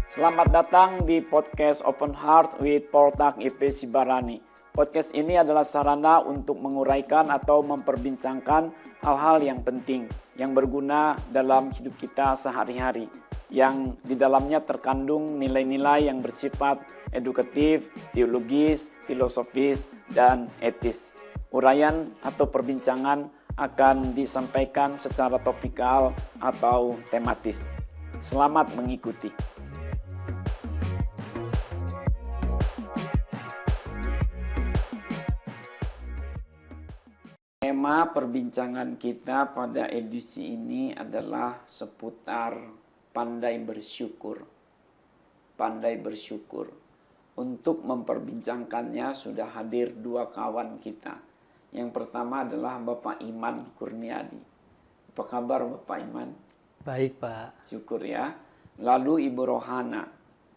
Selamat datang di podcast Open Heart with Poltak IP Sibarani. Podcast ini adalah sarana untuk menguraikan atau memperbincangkan hal-hal yang penting, yang berguna dalam hidup kita sehari-hari, yang di dalamnya terkandung nilai-nilai yang bersifat edukatif, teologis, filosofis, dan etis. Uraian atau perbincangan akan disampaikan secara topikal atau tematis. Selamat mengikuti. Tema perbincangan kita pada edisi ini adalah seputar pandai bersyukur. Pandai bersyukur. Untuk memperbincangkannya sudah hadir dua kawan kita. Yang pertama adalah Bapak Iman Kurniadi. Apa kabar Bapak Iman? Baik Pak. Syukur ya. Lalu Ibu Rohana.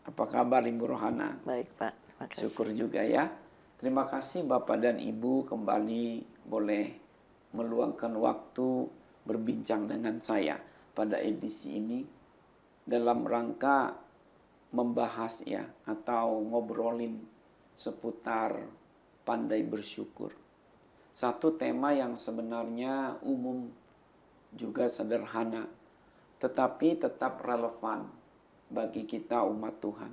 Apa kabar Ibu Rohana? Baik Pak, terima kasih. Syukur juga ya. Terima kasih Bapak dan Ibu kembali boleh meluangkan waktu berbincang dengan saya pada edisi ini dalam rangka membahas ya atau ngobrolin seputar pandai bersyukur. Satu tema yang sebenarnya umum juga sederhana, tetapi tetap relevan bagi kita umat Tuhan.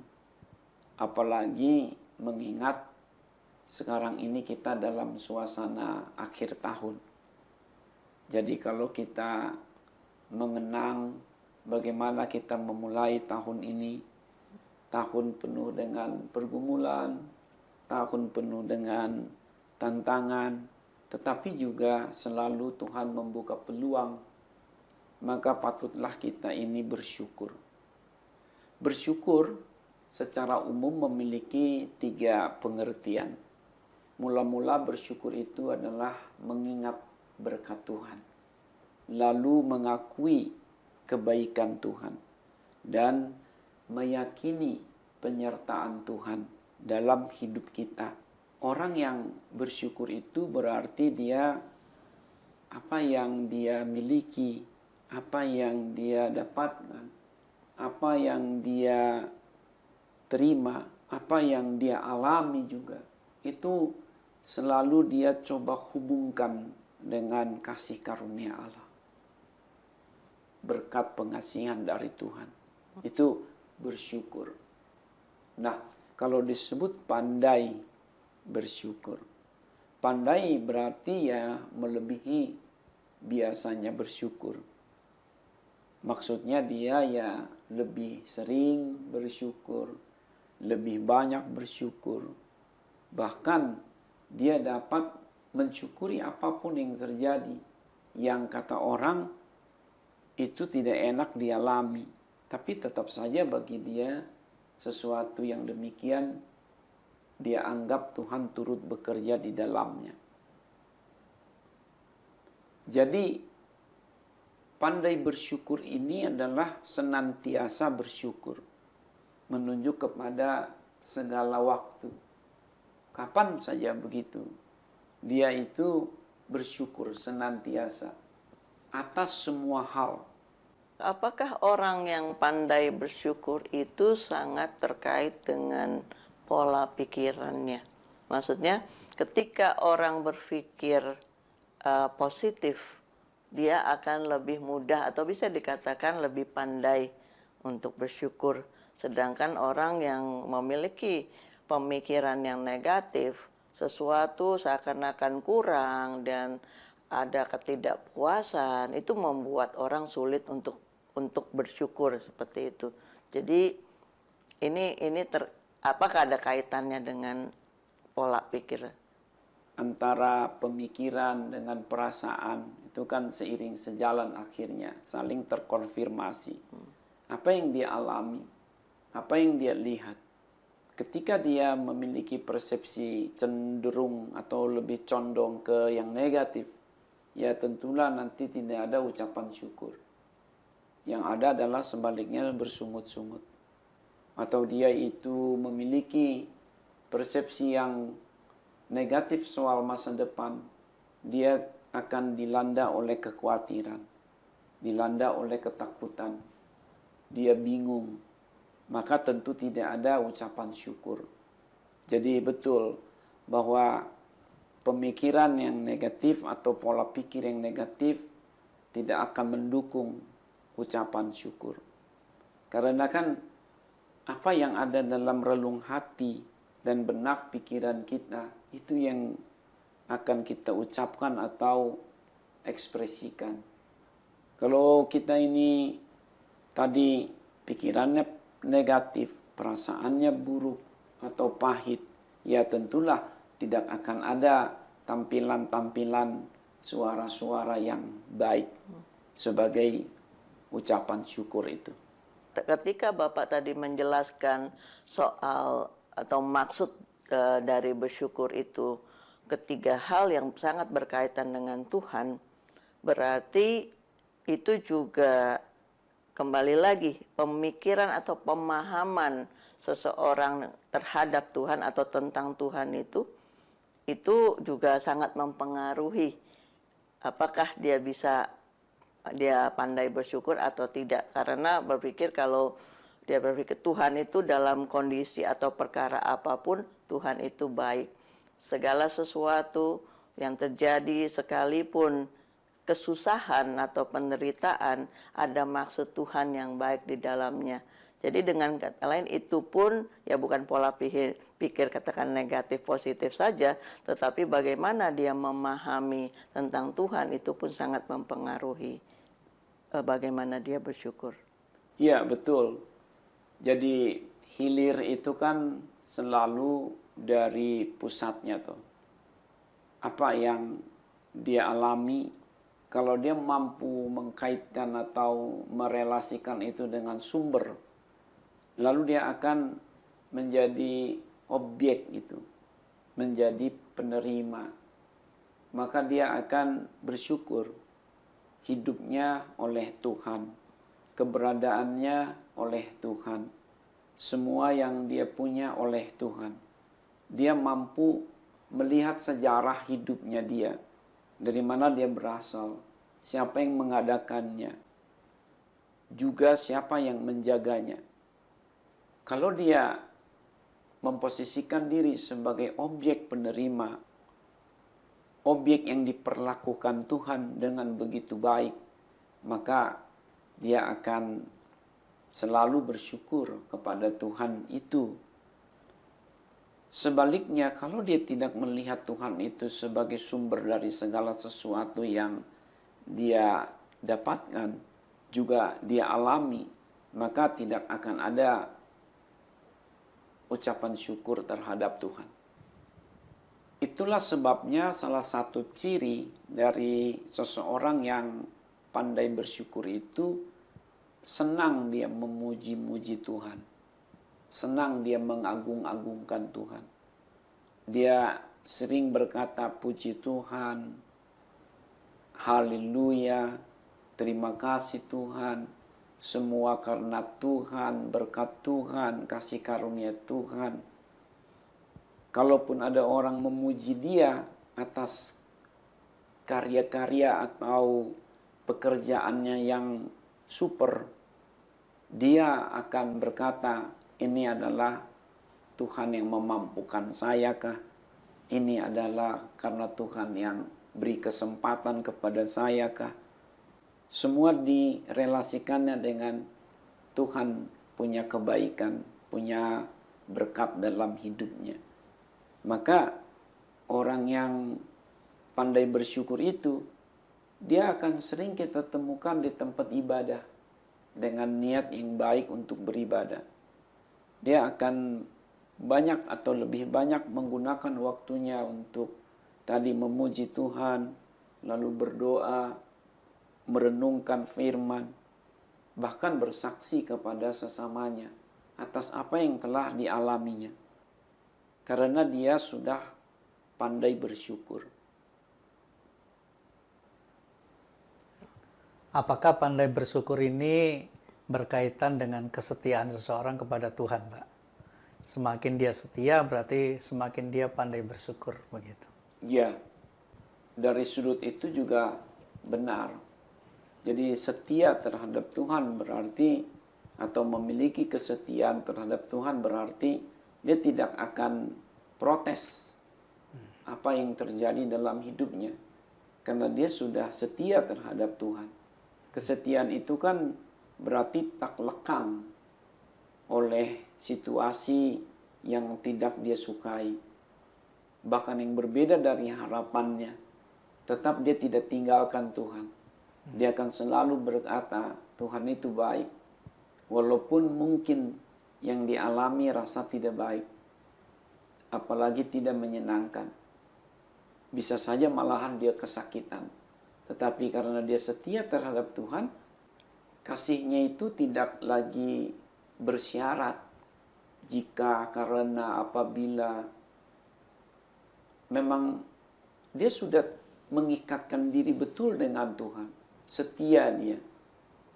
Apalagi mengingat sekarang ini kita dalam suasana akhir tahun. Jadi kalau kita mengenang bagaimana kita memulai tahun ini, tahun penuh dengan pergumulan, tahun penuh dengan tantangan, tetapi juga selalu Tuhan membuka peluang, maka patutlah kita ini bersyukur. Bersyukur secara umum memiliki 3 pengertian. Mula-mula bersyukur itu adalah mengingat berkat Tuhan, lalu mengakui kebaikan Tuhan, dan meyakini penyertaan Tuhan dalam hidup kita. Orang yang bersyukur itu berarti dia apa yang dia miliki, apa yang dia dapatkan, apa yang dia terima, apa yang dia alami juga, itu selalu dia coba hubungkan dengan kasih karunia Allah. Berkat pengasihan dari Tuhan. Itu bersyukur. Nah, kalau disebut pandai bersyukur. Pandai berarti ya melebihi biasanya bersyukur. Maksudnya dia ya lebih sering bersyukur, lebih banyak bersyukur. Bahkan dia dapat mensyukuri apapun yang terjadi. Yang kata orang itu tidak enak dialami, tapi tetap saja bagi dia sesuatu yang demikian dia anggap Tuhan turut bekerja di dalamnya. Jadi pandai bersyukur ini adalah senantiasa bersyukur, menunjuk kepada segala waktu. Kapan saja begitu, dia itu bersyukur senantiasa atas semua hal. Apakah orang yang pandai bersyukur itu sangat terkait dengan pola pikirannya? Maksudnya ketika orang berpikir positif, dia akan lebih mudah atau bisa dikatakan lebih pandai untuk bersyukur. Sedangkan orang yang memiliki pemikiran yang negatif, sesuatu seakan-akan kurang dan ada ketidakpuasan, itu membuat orang sulit untuk bersyukur seperti itu. Jadi apakah ada kaitannya dengan pola pikir? Antara pemikiran dengan perasaan itu kan seiring sejalan akhirnya, saling terkonfirmasi. Apa yang dia alami, apa yang dia lihat. Ketika dia memiliki persepsi cenderung atau lebih condong ke yang negatif, ya tentulah nanti tidak ada ucapan syukur. Yang ada adalah sebaliknya bersungut-sungut. Atau dia itu memiliki persepsi yang negatif soal masa depan, dia akan dilanda oleh kekhawatiran, dilanda oleh ketakutan. dia bingung, maka tentu tidak ada ucapan syukur. Jadi betul bahwa pemikiran yang negatif atau pola pikir yang negatif tidak akan mendukung ucapan syukur. Karena kan apa yang ada dalam relung hati dan benak pikiran kita, itu yang akan kita ucapkan atau ekspresikan. Kalau kita ini tadi pikirannya negatif, perasaannya buruk atau pahit, ya tentulah tidak akan ada tampilan-tampilan suara-suara yang baik sebagai ucapan syukur itu. Ketika Bapak tadi menjelaskan soal atau maksud dari bersyukur itu, ketiga hal yang sangat berkaitan dengan Tuhan, berarti itu juga kembali lagi pemikiran atau pemahaman seseorang terhadap Tuhan atau tentang Tuhan itu juga sangat mempengaruhi apakah dia pandai bersyukur atau tidak. Karena berpikir kalau dia berpikir Tuhan itu dalam kondisi atau perkara apapun, Tuhan itu baik. Segala sesuatu yang terjadi sekalipun kesusahan atau penderitaan, ada maksud Tuhan yang baik di dalamnya. Jadi dengan kata lain itu pun ya bukan pola pikir katakan negatif positif saja, tetapi bagaimana dia memahami tentang Tuhan itu pun sangat mempengaruhi bagaimana dia bersyukur. Iya, betul. Jadi hilir itu kan selalu dari pusatnya tuh. Apa yang dia alami, kalau dia mampu mengkaitkan atau merelasikan itu dengan sumber, lalu dia akan menjadi objek itu, menjadi penerima. Maka dia akan bersyukur hidupnya oleh Tuhan, keberadaannya oleh Tuhan, semua yang dia punya oleh Tuhan. Dia mampu melihat sejarah hidupnya dia, dari mana dia berasal, siapa yang mengadakannya, juga siapa yang menjaganya. Kalau dia memposisikan diri sebagai objek penerima, objek yang diperlakukan Tuhan dengan begitu baik, maka dia akan selalu bersyukur kepada Tuhan itu. Sebaliknya, kalau dia tidak melihat Tuhan itu sebagai sumber dari segala sesuatu yang dia dapatkan, juga dia alami, maka tidak akan ada ucapan syukur terhadap Tuhan. Itulah sebabnya salah satu ciri dari seseorang yang pandai bersyukur itu senang dia memuji-muji Tuhan. Senang dia mengagung-agungkan Tuhan. Dia sering berkata puji Tuhan, haleluya, terima kasih Tuhan, semua karena Tuhan, berkat Tuhan, kasih karunia Tuhan. Kalaupun ada orang memuji dia atas karya-karya atau pekerjaannya yang super, dia akan berkata, ini adalah Tuhan yang memampukan saya kah? Ini adalah karena Tuhan yang beri kesempatan kepada saya kah? Semua direlasikannya dengan Tuhan punya kebaikan, punya berkat dalam hidupnya. Maka orang yang pandai bersyukur itu, dia akan sering kita temukan di tempat ibadah dengan niat yang baik untuk beribadah. Dia akan banyak atau lebih banyak menggunakan waktunya untuk tadi memuji Tuhan, lalu berdoa, merenungkan firman, bahkan bersaksi kepada sesamanya atas apa yang telah dialaminya. Karena dia sudah pandai bersyukur. Apakah pandai bersyukur ini berkaitan dengan kesetiaan seseorang kepada Tuhan, Pak? Semakin dia setia berarti semakin dia pandai bersyukur, begitu. Ya, dari sudut itu juga benar. Jadi setia terhadap Tuhan berarti atau memiliki kesetiaan terhadap Tuhan, berarti dia tidak akan protes apa yang terjadi dalam hidupnya, karena dia sudah setia terhadap Tuhan. Kesetiaan itu kan berarti tak lekang oleh situasi yang tidak dia sukai, bahkan yang berbeda dari harapannya. Tetap dia tidak tinggalkan Tuhan. Dia akan selalu berkata, Tuhan itu baik. Walaupun mungkin yang dialami rasa tidak baik, apalagi tidak menyenangkan. Bisa saja malahan dia kesakitan. Tetapi karena dia setia terhadap Tuhan, kasihnya itu tidak lagi bersyarat jika, karena, apabila. Memang dia sudah mengikatkan diri betul dengan Tuhan. Setia dia.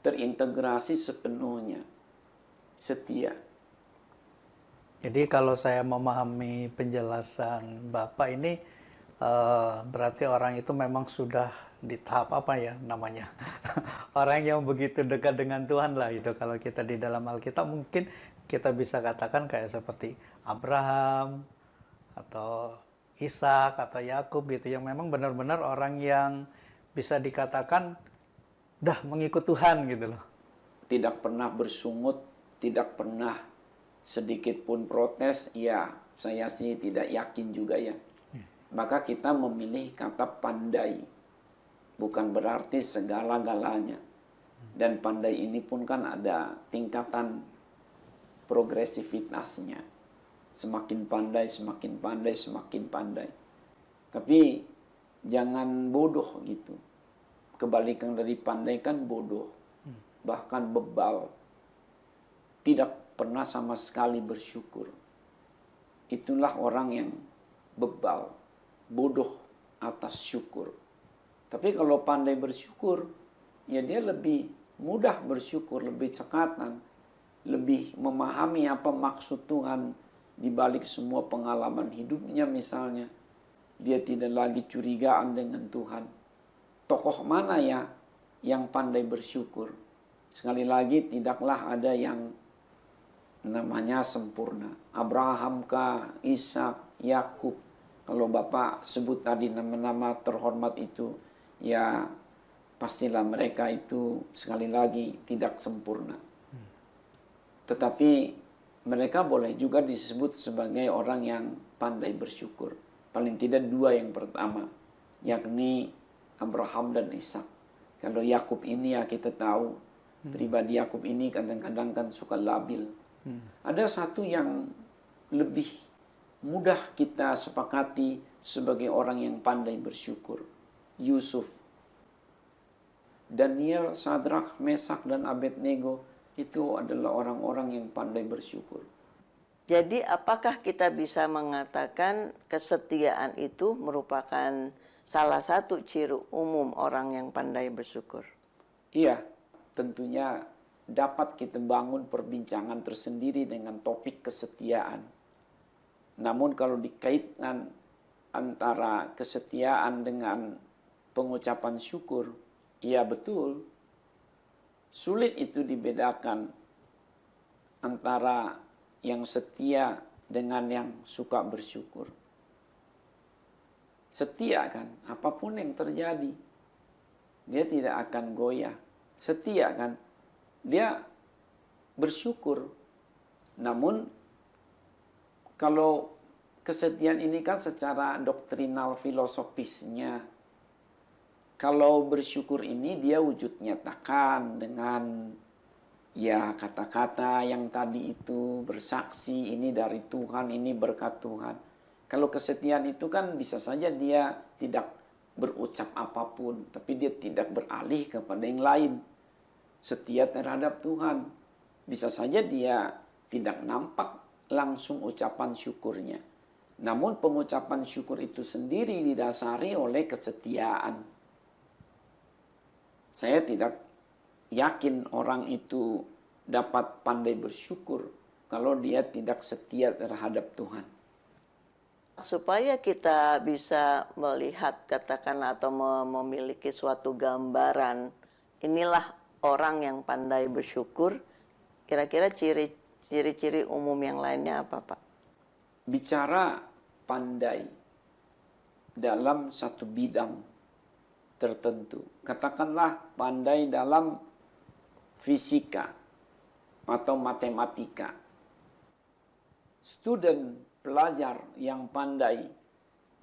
Terintegrasi sepenuhnya. Setia. Jadi kalau saya memahami penjelasan Bapak ini, berarti orang itu memang sudah di tahap apa ya namanya? Orang yang begitu dekat dengan Tuhan lah itu. Kalau kita di dalam Alkitab mungkin kita bisa katakan kayak seperti Abraham atau Ishak atau Yakub gitu, yang memang benar-benar orang yang bisa dikatakan dah mengikut Tuhan gitu loh. Tidak pernah bersungut, tidak pernah sedikit pun protes. Ya, saya sih tidak yakin juga ya. Maka kita memilih kata pandai. Bukan berarti segala-galanya. Dan pandai ini pun kan ada tingkatan progresivitasnya. Semakin pandai, semakin pandai, semakin pandai. Tapi jangan bodoh gitu. Kebalikan dari pandai kan bodoh. Bahkan bebal. Tidak pernah sama sekali bersyukur. Itulah orang yang bebal. Bodoh atas syukur. Tapi kalau pandai bersyukur, ya dia lebih mudah bersyukur, lebih cekatan, lebih memahami apa maksud Tuhan di balik semua pengalaman hidupnya misalnya. Dia tidak lagi curigaan dengan Tuhan. Tokoh mana ya yang pandai bersyukur? Sekali lagi, tidaklah ada yang namanya sempurna. Abraham kah, Ishak, Yakub. Kalau Bapak sebut tadi nama-nama terhormat itu, ya pastilah mereka itu sekali lagi tidak sempurna. Tetapi mereka boleh juga disebut sebagai orang yang pandai bersyukur. Paling tidak dua yang pertama, yakni Abraham dan Ishak. Kalau Yakub ini ya kita tahu, pribadi Yakub ini kadang-kadang kan suka labil. Ada satu yang lebih mudah kita sepakati sebagai orang yang pandai bersyukur. Yusuf. Daniel, Sadrak, Mesak, dan Abednego itu adalah orang-orang yang pandai bersyukur. Jadi apakah kita bisa mengatakan kesetiaan itu merupakan salah satu ciri umum orang yang pandai bersyukur? Iya, tentunya dapat kita bangun perbincangan tersendiri dengan topik kesetiaan. Namun kalau dikaitkan antara kesetiaan dengan pengucapan syukur, iya betul. Sulit itu dibedakan antara yang setia dengan yang suka bersyukur. Setia kan, apapun yang terjadi, dia tidak akan goyah. Setia kan, dia bersyukur. Namun, kalau kesetiaan ini kan secara doktrinal filosofisnya, kalau bersyukur ini dia wujud nyatakan dengan ya kata-kata yang tadi itu, bersaksi ini dari Tuhan, ini berkat Tuhan. Kalau kesetiaan itu kan bisa saja dia tidak berucap apapun, tapi dia tidak beralih kepada yang lain. Setia terhadap Tuhan. Bisa saja dia tidak nampak langsung ucapan syukurnya. Namun pengucapan syukur itu sendiri didasari oleh kesetiaan. Saya tidak yakin orang itu dapat pandai bersyukur kalau dia tidak setia terhadap Tuhan. Supaya kita bisa melihat, katakanlah, atau memiliki suatu gambaran, inilah orang yang pandai bersyukur, Kira-kira ciri-ciri umum yang lainnya apa, Pak? Bicara pandai dalam satu bidang tertentu. Katakanlah pandai dalam fisika atau matematika. Student, pelajar yang pandai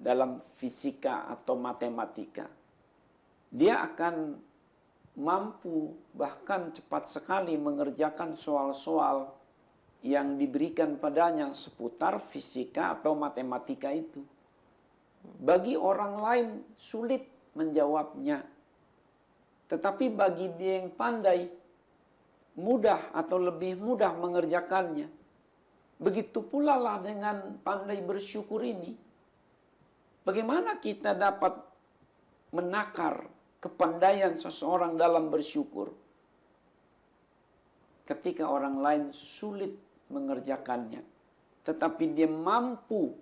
dalam fisika atau matematika, dia akan mampu bahkan cepat sekali mengerjakan soal-soal yang diberikan padanya seputar fisika atau matematika itu. Bagi orang lain sulit menjawabnya. Tetapi bagi dia yang pandai, mudah atau lebih mudah mengerjakannya. Begitu pula lah dengan pandai bersyukur ini. Bagaimana kita dapat menakar kepandaian seseorang dalam bersyukur ketika orang lain sulit mengerjakannya, tetapi dia mampu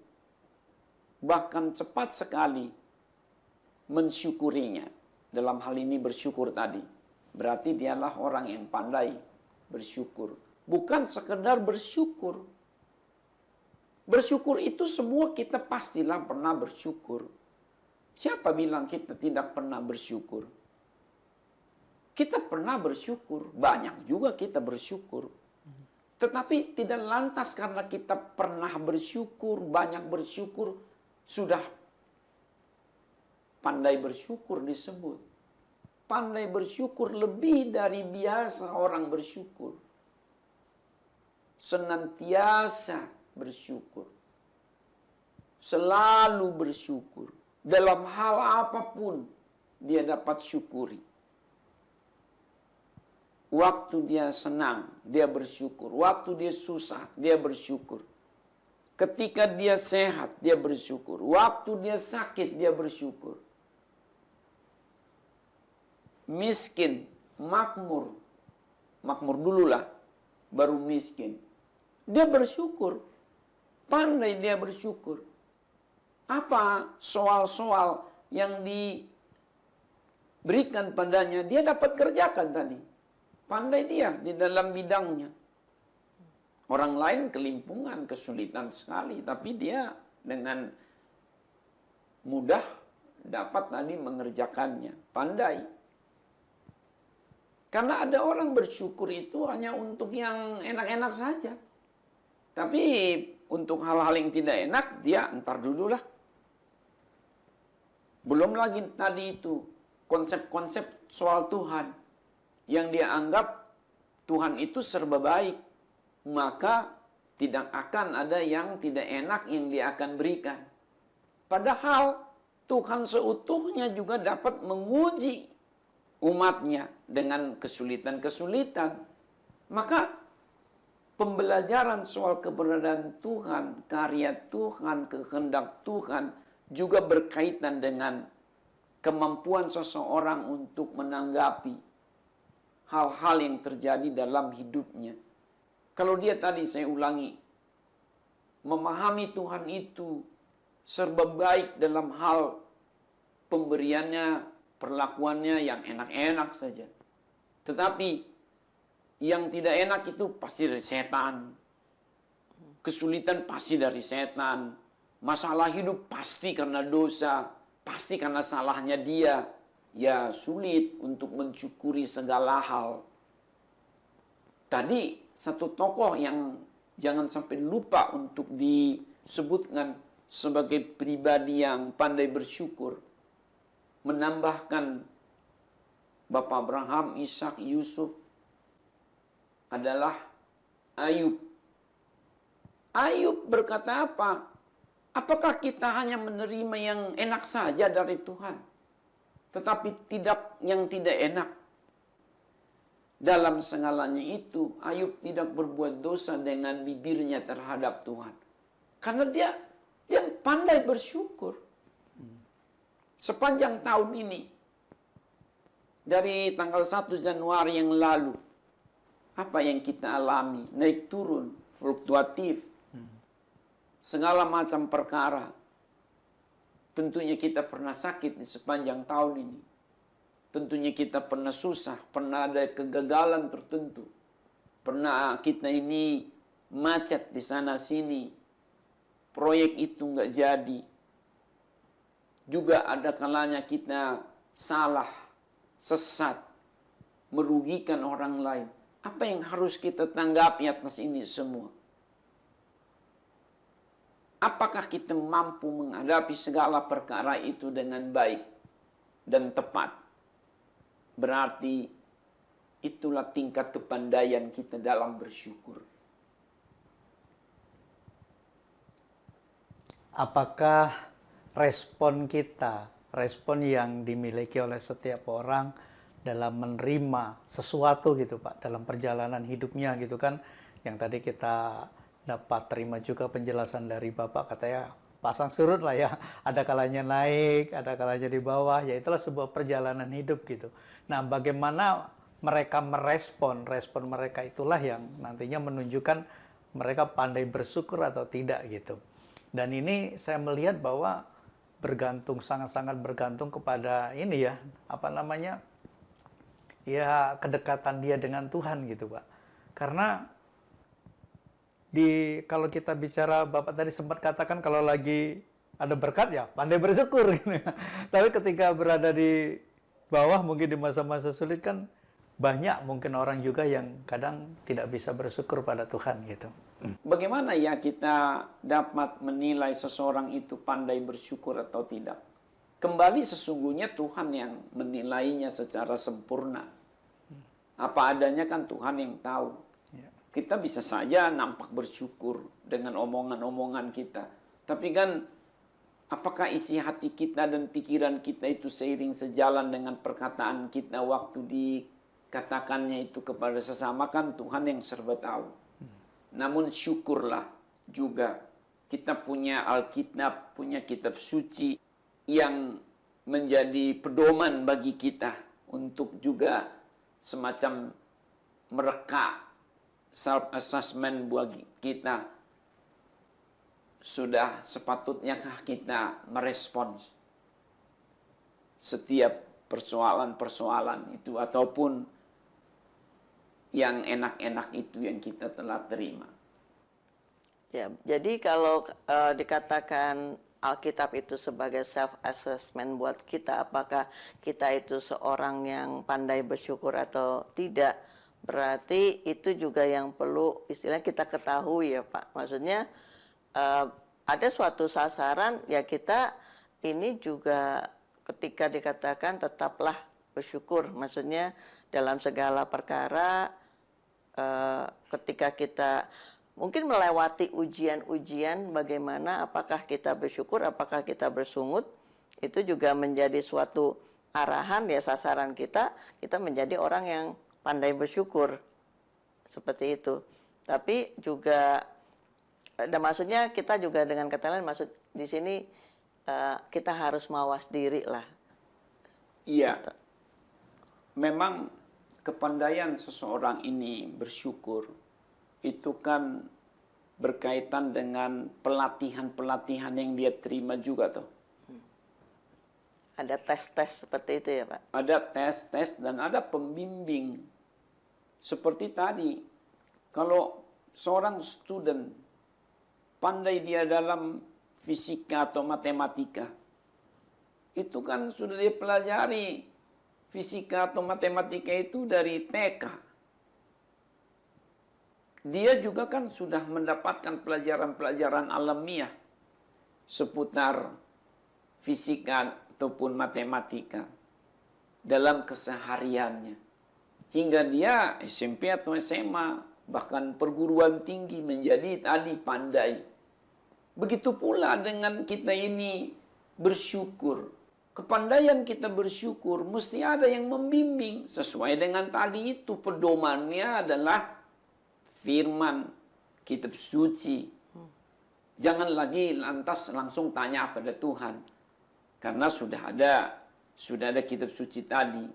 bahkan cepat sekali mensyukurinya. Dalam hal ini bersyukur tadi, berarti dialah orang yang pandai bersyukur. Bukan sekedar bersyukur. Bersyukur itu semua kita pastilah pernah bersyukur. Siapa bilang kita tidak pernah bersyukur? Kita pernah bersyukur, banyak juga kita bersyukur. Tetapi tidak lantas karena kita pernah bersyukur, banyak bersyukur, sudah pandai bersyukur disebut. Pandai bersyukur lebih dari biasa orang bersyukur. Senantiasa bersyukur. Selalu bersyukur. Dalam hal apapun dia dapat syukuri. Waktu dia senang, dia bersyukur. Waktu dia susah, dia bersyukur. Ketika dia sehat, dia bersyukur. Waktu dia sakit, dia bersyukur. Miskin, makmur. Makmur dululah, baru miskin. Dia bersyukur. Pandai dia bersyukur. Apa soal-soal yang diberikan padanya, dia dapat kerjakan tadi. Pandai dia di dalam bidangnya. Orang lain kelimpungan, kesulitan sekali. Tapi dia dengan mudah dapat tadi mengerjakannya. Pandai. Karena ada orang bersyukur itu hanya untuk yang enak-enak saja. Tapi untuk hal-hal yang tidak enak, dia entar dulu lah. Belum lagi tadi itu konsep-konsep soal Tuhan yang dia anggap Tuhan itu serba baik, maka tidak akan ada yang tidak enak yang dia akan berikan. Padahal Tuhan seutuhnya juga dapat menguji umatnya dengan kesulitan-kesulitan. Maka pembelajaran soal keberadaan Tuhan, karya Tuhan, kehendak Tuhan juga berkaitan dengan kemampuan seseorang untuk menanggapi hal-hal yang terjadi dalam hidupnya. Kalau dia tadi, saya ulangi, memahami Tuhan itu serba baik dalam hal pemberiannya, perlakuannya yang enak-enak saja. Tetapi yang tidak enak itu pasti dari setan. Kesulitan pasti dari setan. Masalah hidup pasti karena dosa, pasti karena salahnya dia. Ya sulit untuk mensyukuri segala hal. Tadi satu tokoh yang jangan sampai lupa untuk disebutkan sebagai pribadi yang pandai bersyukur. Menambahkan Bapak Abraham, Ishak, Yusuf adalah Ayub. Ayub berkata apa? Apakah kita hanya menerima yang enak saja dari Tuhan, tetapi tidak yang tidak enak? Dalam segalanya itu, Ayub tidak berbuat dosa dengan bibirnya terhadap Tuhan. Karena dia pandai bersyukur. Sepanjang tahun ini, dari tanggal 1 Januari yang lalu, apa yang kita alami? Naik turun, fluktuatif. Segala macam perkara. Tentunya kita pernah sakit di sepanjang tahun ini. Tentunya kita pernah susah, pernah ada kegagalan tertentu. Pernah kita ini macet di sana sini, proyek itu nggak jadi. Juga ada kalanya kita salah, sesat, merugikan orang lain. Apa yang harus kita tanggapi atas ini semua? Apakah kita mampu menghadapi segala perkara itu dengan baik dan tepat? Berarti itulah tingkat kepandaian kita dalam bersyukur. Apakah respon kita, respon yang dimiliki oleh setiap orang dalam menerima sesuatu gitu Pak, dalam perjalanan hidupnya gitu kan, yang tadi kita dapat terima juga penjelasan dari Bapak, katanya pasang surut lah ya, ada kalanya naik, ada kalanya di bawah, ya itulah sebuah perjalanan hidup gitu. Nah, bagaimana mereka respon mereka itulah yang nantinya menunjukkan mereka pandai bersyukur atau tidak gitu. Dan ini saya melihat bahwa sangat-sangat bergantung kepada ini ya, ya kedekatan dia dengan Tuhan gitu Pak. Karena kalau kita bicara, Bapak tadi sempat katakan kalau lagi ada berkat ya pandai bersyukur gitu. Tapi ketika berada di bawah mungkin di masa-masa sulit kan banyak mungkin orang juga yang kadang tidak bisa bersyukur pada Tuhan gitu. Bagaimana ya kita dapat menilai seseorang itu pandai bersyukur atau tidak? Kembali sesungguhnya Tuhan yang menilainya secara sempurna. Apa adanya kan Tuhan yang tahu. Kita bisa saja nampak bersyukur dengan omongan-omongan kita. Tapi kan apakah isi hati kita dan pikiran kita itu seiring sejalan dengan perkataan kita waktu dikatakannya itu kepada sesama, kan Tuhan yang serba tahu. Namun syukurlah juga kita punya Alkitab, punya kitab suci yang menjadi pedoman bagi kita untuk juga semacam mereka self-assessment buat kita. Sudah sepatutnyakah kita merespons setiap persoalan-persoalan itu ataupun yang enak-enak itu yang kita telah terima? Ya, jadi kalau dikatakan Alkitab itu sebagai self-assessment buat kita, apakah kita itu seorang yang pandai bersyukur atau tidak, berarti itu juga yang perlu istilah kita ketahui ya Pak. Maksudnya ada suatu sasaran ya, kita ini juga ketika dikatakan tetaplah bersyukur, maksudnya dalam segala perkara, ketika kita mungkin melewati ujian-ujian, bagaimana apakah kita bersyukur, apakah kita bersungut, itu juga menjadi suatu arahan ya, sasaran kita menjadi orang yang pandai bersyukur seperti itu. Tapi juga ada maksudnya kita juga dengan kata lain, maksud di sini kita harus mawas diri lah. Iya. Memang kepandaian seseorang ini bersyukur itu kan berkaitan dengan pelatihan-pelatihan yang dia terima juga tuh. Ada tes-tes seperti itu ya Pak? Ada tes-tes dan ada pembimbing. Seperti tadi, kalau seorang student pandai dia dalam fisika atau matematika, itu kan sudah dia pelajari fisika atau matematika itu dari TK. Dia juga kan sudah mendapatkan pelajaran-pelajaran alamiah seputar fisika ataupun matematika dalam kesehariannya. Hingga dia SMP atau SMA, bahkan perguruan tinggi menjadi tadi pandai. Begitu pula dengan kita ini bersyukur. Kepandaian kita bersyukur mesti ada yang membimbing. Sesuai dengan tadi itu, pedomannya adalah firman kitab suci. Jangan lagi lantas langsung tanya pada Tuhan. Karena sudah ada kitab suci tadi.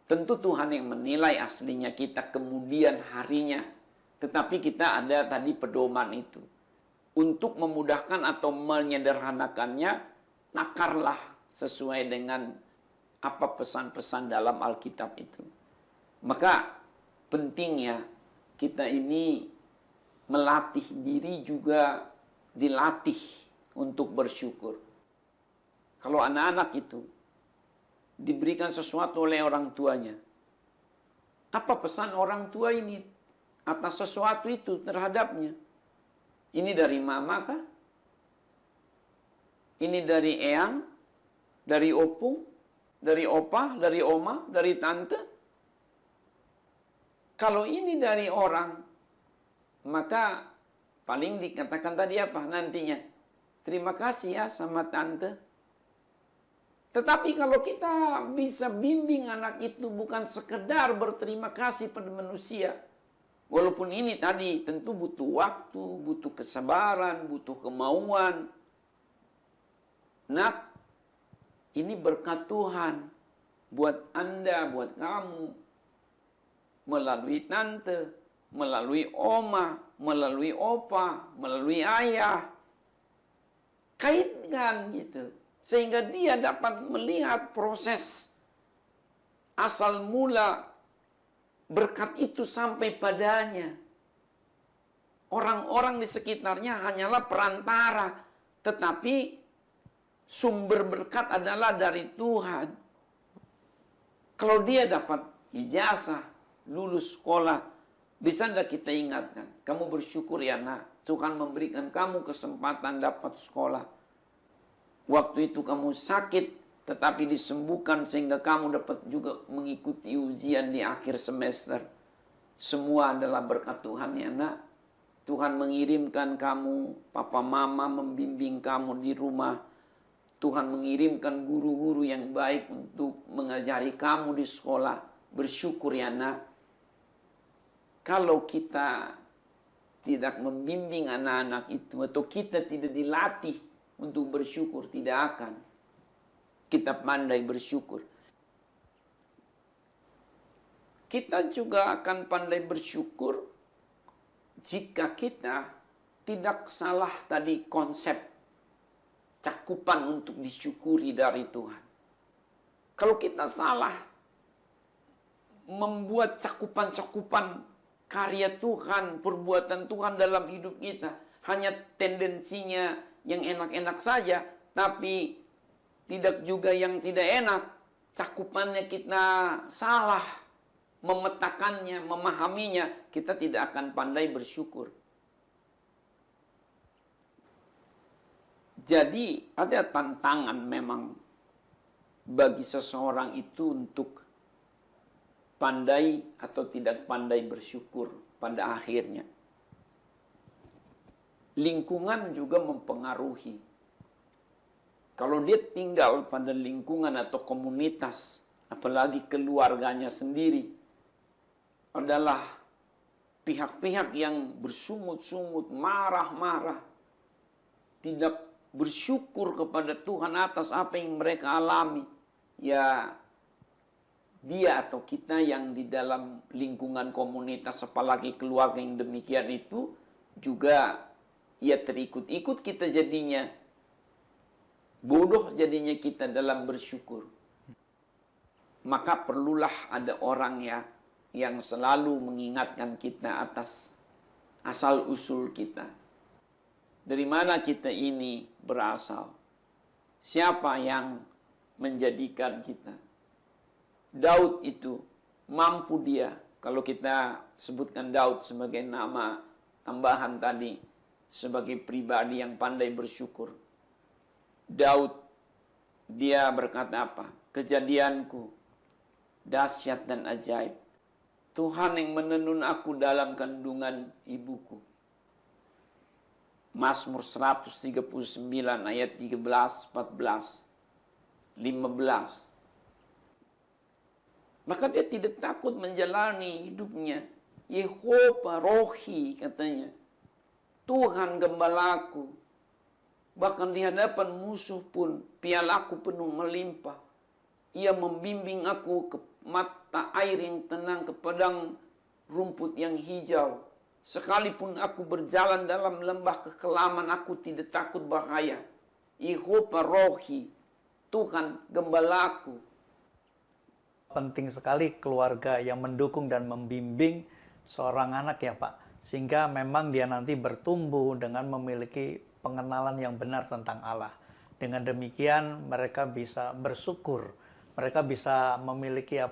Tentu Tuhan yang menilai aslinya kita kemudian harinya. Tetapi kita ada tadi pedoman itu. Untuk memudahkan atau menyederhanakannya, nakarlah sesuai dengan apa pesan-pesan dalam Alkitab itu. Maka pentingnya kita ini melatih diri juga dilatih untuk bersyukur. Kalau anak-anak itu diberikan sesuatu oleh orang tuanya, apa pesan orang tua ini atas sesuatu itu terhadapnya? Ini dari mama kah? Ini dari eyang? Dari opung? Dari opa? Dari oma? Dari tante? Kalau ini dari orang, maka paling dikatakan tadi apa nantinya? Terima kasih ya sama tante. Tetapi kalau kita bisa bimbing anak itu bukan sekedar berterima kasih pada manusia. Walaupun ini tadi tentu butuh waktu, butuh kesabaran, butuh kemauan. Nak, ini berkat Tuhan buat Anda, buat kamu. Melalui tante, melalui oma, melalui opa, melalui ayah. Kaitkan gitu. Sehingga dia dapat melihat proses asal mula berkat itu sampai padanya. Orang-orang di sekitarnya hanyalah perantara. Tetapi sumber berkat adalah dari Tuhan. Kalau dia dapat ijazah, lulus sekolah, bisa tidak kita ingatkan? Kamu bersyukur ya nak, Tuhan memberikan kamu kesempatan dapat sekolah. Waktu itu kamu sakit, tetapi disembuhkan sehingga kamu dapat juga mengikuti ujian di akhir semester. Semua adalah berkat Tuhan ya nak. Tuhan mengirimkan kamu, papa mama membimbing kamu di rumah. Tuhan mengirimkan guru-guru yang baik untuk mengajari kamu di sekolah. Bersyukur ya nak. Kalau kita tidak membimbing anak-anak itu, atau kita tidak dilatih untuk bersyukur, tidak akan kita pandai bersyukur. Kita juga akan pandai bersyukur jika kita tidak salah tadi konsep cakupan untuk disyukuri dari Tuhan. Kalau kita salah membuat cakupan-cakupan karya Tuhan, perbuatan Tuhan dalam hidup kita, hanya tendensinya yang enak-enak saja, tapi tidak juga yang tidak enak. Cakupannya kita salah, memetakannya, memahaminya, kita tidak akan pandai bersyukur. Jadi ada tantangan memang bagi seseorang itu untuk pandai atau tidak pandai bersyukur pada akhirnya. Lingkungan juga mempengaruhi. Kalau dia tinggal pada lingkungan atau komunitas, apalagi keluarganya sendiri, adalah pihak-pihak yang bersungut-sungut, marah-marah, tidak bersyukur kepada Tuhan atas apa yang mereka alami, ya dia atau kita yang di dalam lingkungan komunitas, apalagi keluarga yang demikian itu, juga ya terikut-ikut kita jadinya. Bodoh jadinya kita dalam bersyukur. Maka perlulah ada orang ya yang selalu mengingatkan kita atas asal-usul kita. Dari mana kita ini berasal? Siapa yang menjadikan kita? Daud itu mampu dia, kalau kita sebutkan Daud sebagai nama tambahan tadi, sebagai pribadi yang pandai bersyukur. Daud, dia berkata apa? Kejadianku dahsyat dan ajaib. Tuhan yang menenun aku dalam kandungan ibuku. Mazmur 139 ayat 13, 14, 15. Maka dia tidak takut menjalani hidupnya. Yehova rohi katanya. Tuhan gembalaku. Bahkan di hadapan musuh pun pialaku penuh melimpah. Ia membimbing aku ke mata air yang tenang, ke padang rumput yang hijau. Sekalipun aku berjalan dalam lembah kekelaman, aku tidak takut bahaya. Yehova rohi, Tuhan gembalaku. Penting sekali keluarga yang mendukung dan membimbing seorang anak ya Pak, sehingga memang dia nanti bertumbuh dengan memiliki pengenalan yang benar tentang Allah. Dengan demikian mereka bisa bersyukur, mereka bisa memiliki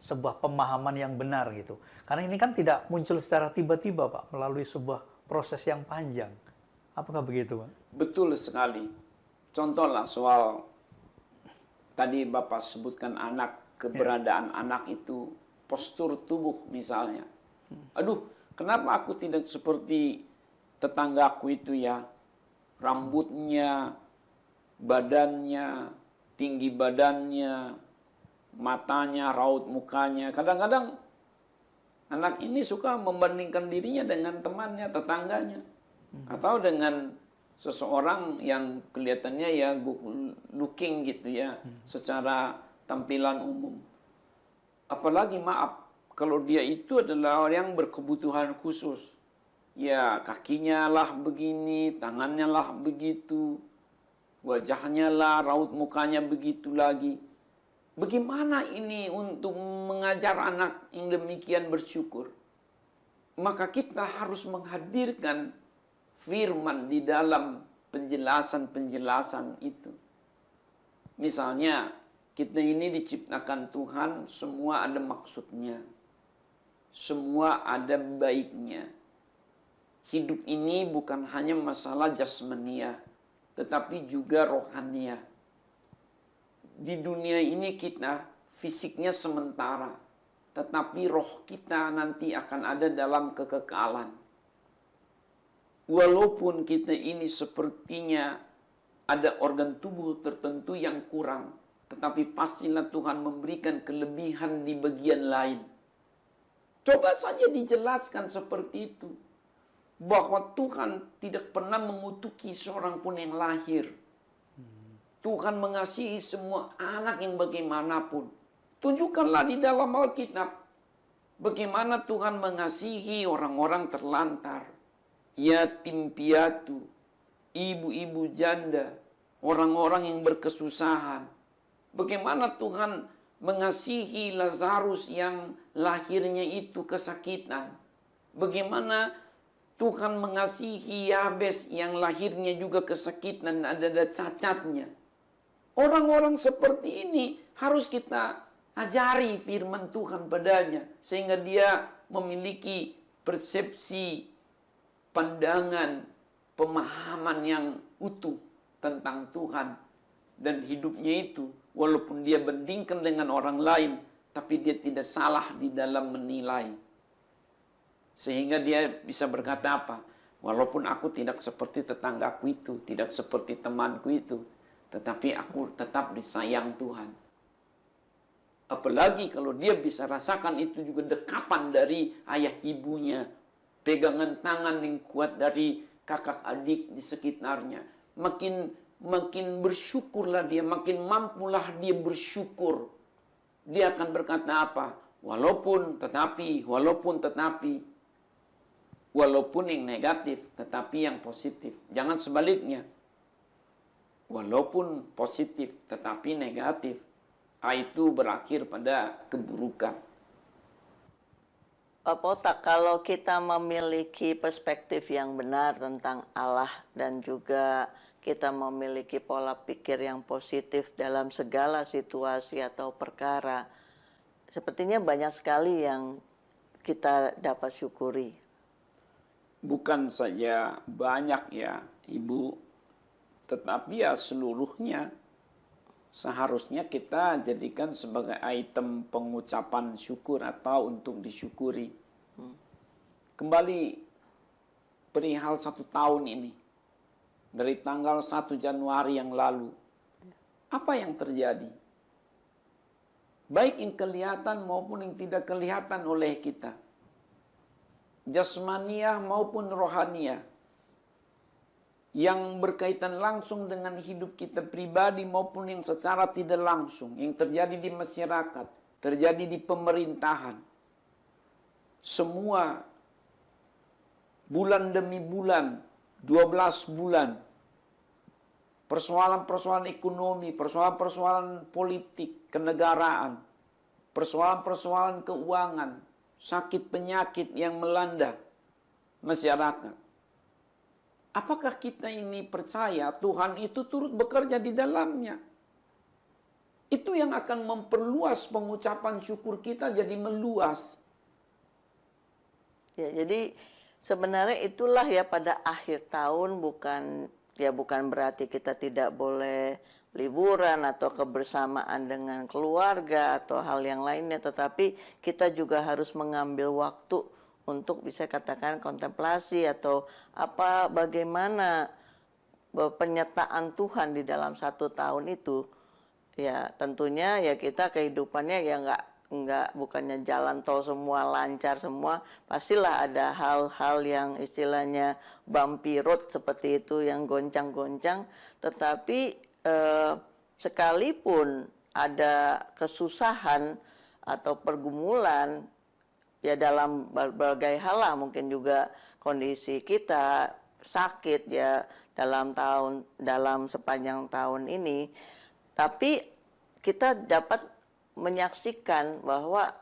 sebuah pemahaman yang benar gitu. Karena ini kan tidak muncul secara tiba-tiba Pak, melalui sebuah proses yang panjang. Apakah begitu Pak? Betul sekali. Contohlah soal tadi Bapak sebutkan anak, keberadaan anak itu, postur tubuh misalnya. Aduh, kenapa aku tidak seperti tetanggaku itu ya? Rambutnya, badannya, tinggi badannya, matanya, raut mukanya. Kadang-kadang anak ini suka membandingkan dirinya dengan temannya, tetangganya. Atau dengan seseorang yang kelihatannya ya good looking gitu ya, secara tampilan umum. Apalagi maaf, kalau dia itu adalah orang yang berkebutuhan khusus. Ya kakinya lah begini, tangannya lah begitu, wajahnya lah, raut mukanya begitu lagi. Bagaimana ini untuk mengajar anak yang demikian bersyukur? Maka kita harus menghadirkan firman di dalam penjelasan-penjelasan itu. Misalnya, kita ini diciptakan Tuhan, semua ada maksudnya. Semua ada baiknya. Hidup ini bukan hanya masalah jasmania, tetapi juga rohania. Di dunia ini kita fisiknya sementara, tetapi roh kita nanti akan ada dalam kekekalan. Walaupun kita ini sepertinya ada organ tubuh tertentu yang kurang, tetapi pastilah Tuhan memberikan kelebihan di bagian lain. Coba saja dijelaskan seperti itu, bahwa Tuhan tidak pernah mengutuki seorang pun yang lahir. Tuhan mengasihi semua anak yang bagaimanapun. Tunjukkanlah di dalam Alkitab bagaimana Tuhan mengasihi orang-orang terlantar, yatim piatu, ibu-ibu janda, orang-orang yang berkesusahan. Bagaimana Tuhan mengasihi Lazarus yang lahirnya itu kesakitan. Bagaimana Tuhan mengasihi Yabes yang lahirnya juga kesakitan, ada cacatnya. Orang-orang seperti ini harus kita ajari firman Tuhan padanya, sehingga dia memiliki persepsi, pandangan, pemahaman yang utuh tentang Tuhan. Dan hidupnya itu, walaupun dia bandingkan dengan orang lain, tapi dia tidak salah di dalam menilai. Sehingga dia bisa berkata apa? Walaupun aku tidak seperti tetanggaku itu, tidak seperti temanku itu, tetapi aku tetap disayang Tuhan. Apalagi kalau dia bisa rasakan itu juga dekapan dari ayah ibunya, pegangan tangan yang kuat dari kakak adik di sekitarnya. Makin bersyukurlah dia, makin mampulah dia bersyukur. Dia akan berkata apa? Walaupun tetapi, walaupun yang negatif, tetapi yang positif. Jangan sebaliknya. Walaupun positif, tetapi negatif. Itu berakhir pada keburukan. Pak Potak, kalau kita memiliki perspektif yang benar tentang Allah dan juga kita memiliki pola pikir yang positif dalam segala situasi atau perkara, sepertinya banyak sekali yang kita dapat syukuri. Bukan saja banyak ya Ibu, tetapi ya seluruhnya seharusnya kita jadikan sebagai item pengucapan syukur atau untuk disyukuri. Kembali perihal 1 tahun ini, dari tanggal 1 Januari yang lalu, apa yang terjadi? Baik yang kelihatan maupun yang tidak kelihatan oleh kita, jasmaniah maupun rohaniah, yang berkaitan langsung dengan hidup kita pribadi maupun yang secara tidak langsung, yang terjadi di masyarakat, terjadi di pemerintahan. Semua bulan demi bulan, 12 bulan, persoalan-persoalan ekonomi, persoalan-persoalan politik, kenegaraan, persoalan-persoalan keuangan, sakit penyakit yang melanda masyarakat. Apakah kita ini percaya Tuhan itu turut bekerja di dalamnya? Itu yang akan memperluas pengucapan syukur kita jadi meluas. Ya, jadi sebenarnya itulah ya pada akhir tahun bukan berarti kita tidak boleh liburan atau kebersamaan dengan keluarga atau hal yang lainnya, tetapi kita juga harus mengambil waktu untuk bisa katakan kontemplasi atau bagaimana penyertaan Tuhan di dalam satu tahun itu. Ya tentunya ya kita kehidupannya ya bukannya jalan tol semua lancar semua, pastilah ada hal-hal yang istilahnya bumpy road seperti itu yang goncang-goncang, tetapi sekalipun ada kesusahan atau pergumulan ya dalam berbagai hal lah, mungkin juga kondisi kita sakit ya dalam sepanjang tahun ini, tapi kita dapat menyaksikan bahwa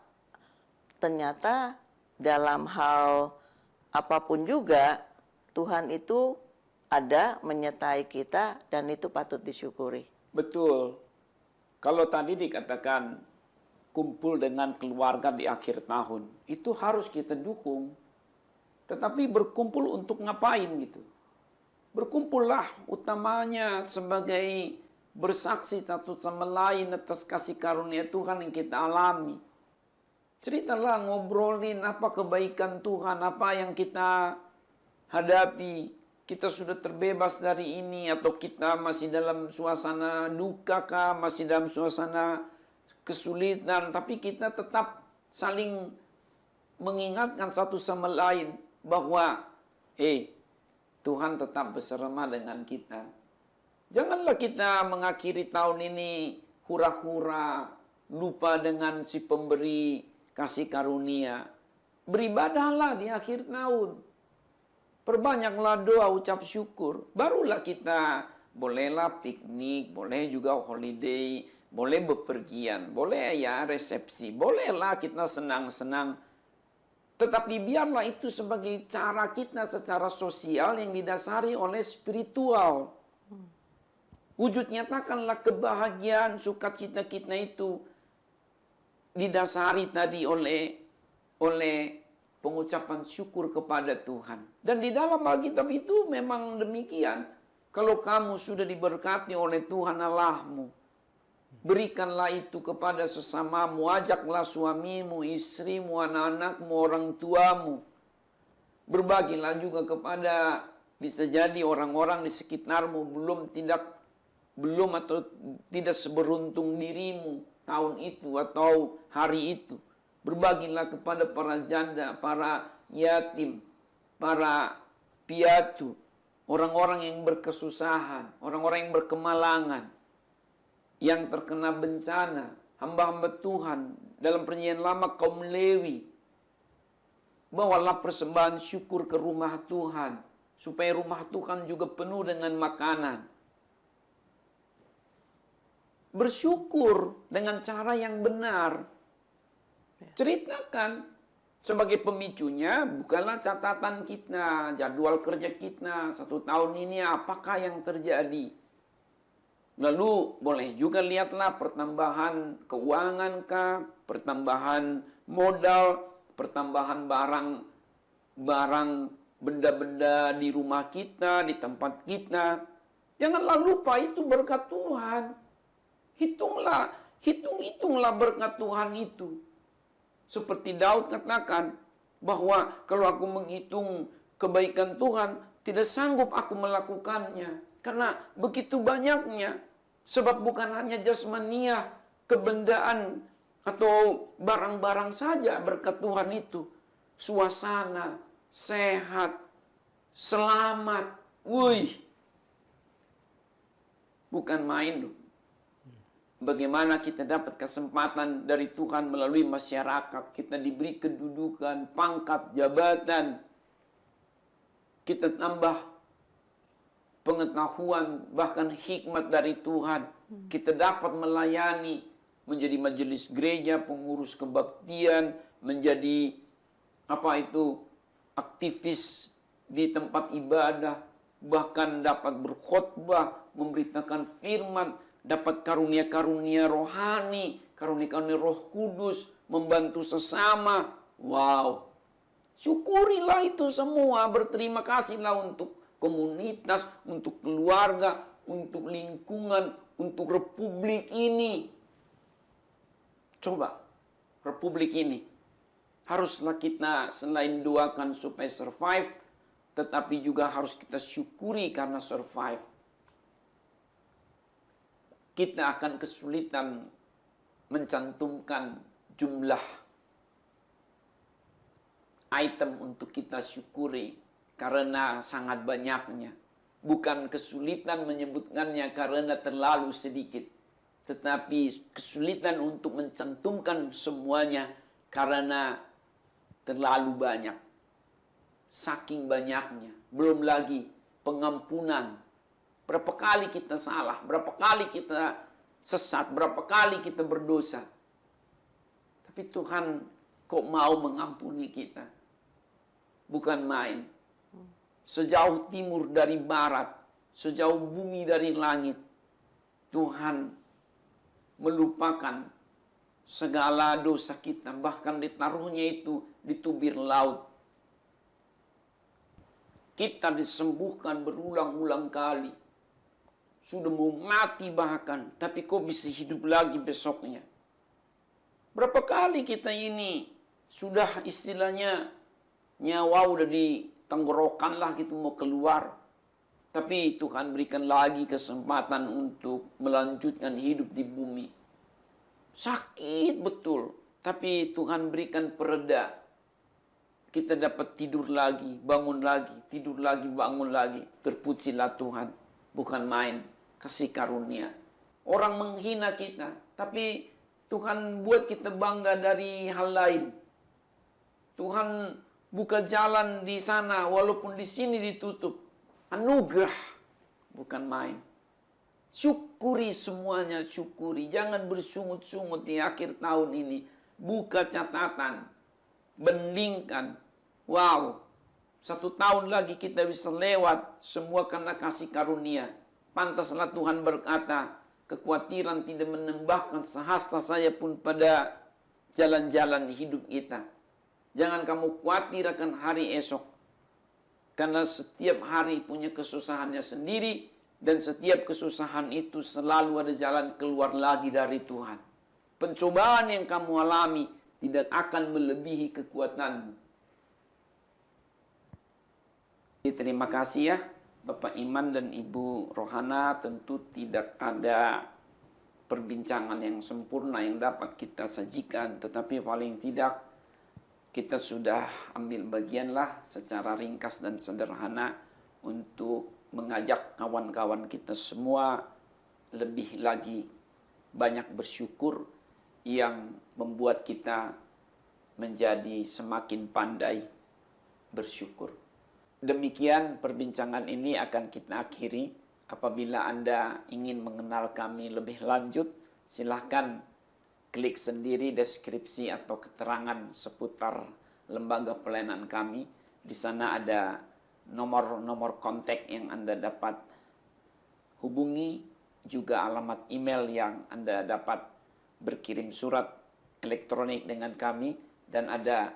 ternyata dalam hal apapun juga Tuhan itu ada menyertai kita dan itu patut disyukuri. Betul. Kalau tadi dikatakan kumpul dengan keluarga di akhir tahun, itu harus kita dukung. Tetapi berkumpul untuk ngapain gitu? Berkumpullah utamanya sebagai bersaksi satu sama lain atas kasih karunia Tuhan yang kita alami. Ceritalah, ngobrolin apa kebaikan Tuhan, apa yang kita hadapi. Kita sudah terbebas dari ini atau kita masih dalam suasana duka kah, masih dalam suasana kesulitan, tapi kita tetap saling mengingatkan satu sama lain bahwa Tuhan tetap bersama dengan kita. Janganlah kita mengakhiri tahun ini hura-hura, lupa dengan si pemberi kasih karunia. Beribadahlah di akhir tahun. Perbanyaklah doa ucap syukur. Barulah kita bolehlah piknik, boleh juga holiday, boleh bepergian, boleh ya resepsi, bolehlah kita senang-senang. Tetapi biarlah itu sebagai cara kita secara sosial yang didasari oleh spiritual. Wujud nyatakanlah kebahagiaan, sukacita kita itu didasari tadi oleh pengucapan syukur kepada Tuhan. Dan di dalam Alkitab itu memang demikian. Kalau kamu sudah diberkati oleh Tuhan Allahmu, berikanlah itu kepada sesamamu, ajaklah suamimu, istrimu, anak-anakmu, orang tuamu. Berbagilah juga kepada bisa jadi orang-orang di sekitarmu belum atau tidak seberuntung dirimu tahun itu atau hari itu. Berbagilah kepada para janda, para yatim, para piatu, orang-orang yang berkesusahan, orang-orang yang berkemalangan, yang terkena bencana, hamba-hamba Tuhan dalam perjanjian lama kaum Lewi. Bawalah persembahan syukur ke rumah Tuhan, supaya rumah Tuhan juga penuh dengan makanan. Bersyukur dengan cara yang benar. Ceritakan sebagai pemicunya, bukanlah catatan kita, jadwal kerja kita, 1 tahun ini apakah yang terjadi. Lalu boleh juga lihatlah pertambahan keuangan kah, pertambahan modal, pertambahan barang, benda-benda di rumah kita, di tempat kita. Janganlah lupa itu berkat Tuhan. Hitunglah berkat Tuhan itu. Seperti Daud katakan bahwa kalau aku menghitung kebaikan Tuhan, tidak sanggup aku melakukannya. Karena begitu banyaknya. Sebab bukan hanya jasmaniah, kebendaan atau barang-barang saja berkat Tuhan itu. Suasana, sehat, selamat. Bukan main loh. Bagaimana kita dapat kesempatan dari Tuhan melalui masyarakat. Kita diberi kedudukan, pangkat, jabatan. Kita tambah pengetahuan, bahkan hikmat dari Tuhan. Kita dapat melayani, menjadi majelis gereja, pengurus kebaktian, menjadi apa itu aktivis di tempat ibadah, bahkan dapat berkhotbah, memberitakan firman, dapat karunia-karunia rohani, karunia-karunia Roh Kudus, membantu sesama. Wow. Syukurilah itu semua, berterima kasihlah untuk komunitas, untuk keluarga, untuk lingkungan, untuk republik ini. Coba, republik ini. Haruslah kita selain doakan supaya survive, tetapi juga harus kita syukuri karena survive. Kita akan kesulitan mencantumkan jumlah item untuk kita syukuri karena sangat banyaknya. Bukan kesulitan menyebutkannya karena terlalu sedikit, tetapi kesulitan untuk mencantumkan semuanya karena terlalu banyak. Saking banyaknya. Belum lagi pengampunan. Berapa kali kita salah, berapa kali kita sesat, berapa kali kita berdosa. Tapi Tuhan kok mau mengampuni kita. Bukan main. Sejauh timur dari barat, sejauh bumi dari langit, Tuhan melupakan segala dosa kita, bahkan ditaruhnya itu di tubir laut. Kita disembuhkan berulang-ulang kali. Sudah mau mati bahkan, tapi kok bisa hidup lagi besoknya. Berapa kali kita ini sudah istilahnya nyawa udah di tenggorokan lah gitu mau keluar. Tapi Tuhan berikan lagi kesempatan untuk melanjutkan hidup di bumi. Sakit betul, tapi Tuhan berikan pereda. Kita dapat tidur lagi, bangun lagi, tidur lagi, bangun lagi. Terpujilah Tuhan, bukan main, kasih karunia. Orang menghina kita, tapi Tuhan buat kita bangga dari hal lain. Tuhan buka jalan di sana, walaupun di sini ditutup. Anugerah, bukan main. Syukuri semuanya, syukuri. Jangan bersungut-sungut di akhir tahun ini. Buka catatan, bandingkan. Wow, 1 tahun lagi kita bisa lewat, semua karena kasih karunia. Pantaslah Tuhan berkata, kekhawatiran tidak menambahkan sehasta saya pun pada jalan-jalan hidup kita. Jangan kamu khawatir akan hari esok. Karena setiap hari punya kesusahannya sendiri. Dan setiap kesusahan itu selalu ada jalan keluar lagi dari Tuhan. Pencobaan yang kamu alami tidak akan melebihi kekuatanmu. Terima kasih ya Bapak Iman dan Ibu Rohana. Tentu tidak ada perbincangan yang sempurna yang dapat kita sajikan. Tetapi paling tidak kita sudah ambil bagianlah secara ringkas dan sederhana untuk mengajak kawan-kawan kita semua lebih lagi banyak bersyukur yang membuat kita menjadi semakin pandai bersyukur. Demikian perbincangan ini akan kita akhiri. Apabila Anda ingin mengenal kami lebih lanjut, silahkan klik sendiri deskripsi atau keterangan seputar lembaga pelayanan kami. Di sana ada nomor-nomor kontak yang Anda dapat hubungi, juga alamat email yang Anda dapat berkirim surat elektronik dengan kami, dan ada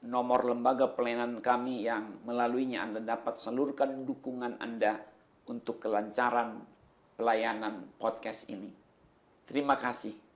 nomor lembaga pelayanan kami yang melaluinya Anda dapat salurkan dukungan Anda untuk kelancaran pelayanan podcast ini. Terima kasih.